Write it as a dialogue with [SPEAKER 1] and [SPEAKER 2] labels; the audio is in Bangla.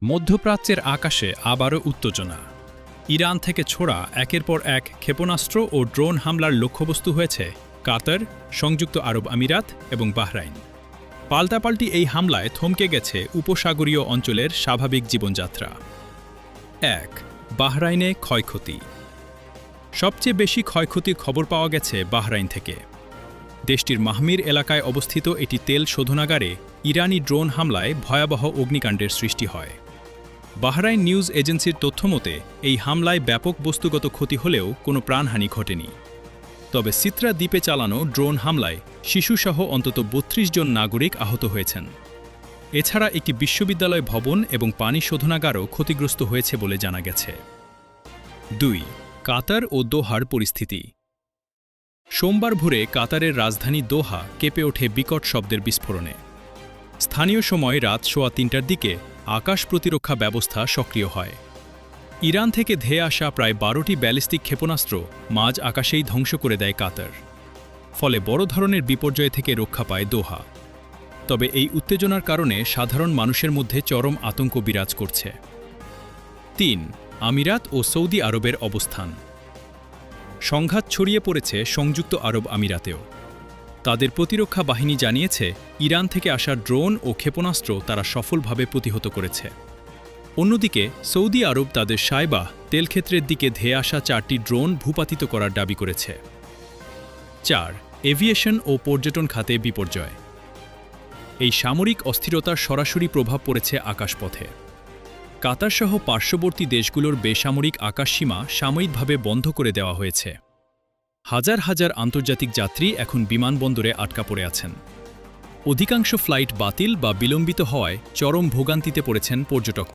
[SPEAKER 1] মধ্যপ্রাচ্যের আকাশে আবারও উত্তেজনা। ইরান থেকে ছোড়া একের পর এক ক্ষেপণাস্ত্র ও ড্রোন হামলার লক্ষ্যবস্তু হয়েছে কাতার, সংযুক্ত আরব আমিরাত এবং বাহরাইন। পাল্টাপাল্টি এই হামলায় থমকে গেছে উপসাগরীয় অঞ্চলের স্বাভাবিক জীবনযাত্রা। ১. বাহরাইনে ক্ষয়ক্ষতি। সবচেয়ে বেশি ক্ষয়ক্ষতির খবর পাওয়া গেছে বাহরাইন থেকে। দেশটির মাহমির এলাকায় অবস্থিত এটি তেল শোধনাগারে ইরানি ড্রোন হামলায় ভয়াবহ অগ্নিকাণ্ডের সৃষ্টি হয়। বাহরাইন নিউজ এজেন্সির তথ্যমতে এই হামলায় ব্যাপক বস্তুগত ক্ষতি হলেও কোনো প্রাণহানি ঘটেনি। তবে সিত্রা দ্বীপে চালানো ড্রোন হামলায় শিশুসহ অন্তত ৩২ জন নাগরিক আহত হয়েছেন। এছাড়া একটি বিশ্ববিদ্যালয় ভবন এবং পানি শোধনাগারও ক্ষতিগ্রস্ত হয়েছে বলে জানা গেছে। ২. কাতার ও দোহার পরিস্থিতি। সোমবার ভোরে কাতারের রাজধানী দোহা কেঁপে ওঠে বিকট শব্দের বিস্ফোরণে। স্থানীয় সময় রাত ৩:৩০টার দিকে আকাশ প্রতিরক্ষা ব্যবস্থা সক্রিয় হয়। ইরান থেকে ধেয়ে আসা প্রায় ১২টি ব্যালিস্টিক ক্ষেপণাস্ত্র মাঝ আকাশেই ধ্বংস করে দেয় কাতার। ফলে বড় ধরনের বিপর্যয় থেকে রক্ষা পায় দোহা। তবে এই উত্তেজনার কারণে সাধারণ মানুষের মধ্যে চরম আতঙ্ক বিরাজ করছে। ৩. আমিরাত ও সৌদি আরবের অবস্থান। সংঘাত ছড়িয়ে পড়েছে সংযুক্ত আরব আমিরাতেও। তাদের প্রতিরক্ষা বাহিনী জানিয়েছে ইরান থেকে আসা ড্রোন ও ক্ষেপণাস্ত্র তারা সফলভাবে প্রতিহত করেছে। অন্যদিকে সৌদি আরব তাদের সায়বাহ তেলক্ষেত্রের দিকে ধেয়ে আসা ৪টি ড্রোন ভূপাতিত করার দাবি করেছে। ৪. এভিয়েশন ও পর্যটন খাতে বিপর্যয়। এই সামরিক অস্থিরতার সরাসরি প্রভাব পড়েছে আকাশপথে। কাতারসহ পার্শ্ববর্তী দেশগুলোর বেসামরিক আকাশসীমা সাময়িকভাবে বন্ধ করে দেওয়া হয়েছে। হাজার হাজার আন্তর্জাতিক যাত্রী এখন বিমানবন্দরে আটকা পড়ে আছেন। অধিকাংশ ফ্লাইট বাতিল বা বিলম্বিত হওয়ায় চরম ভোগান্তিতে পড়েছেন পর্যটক।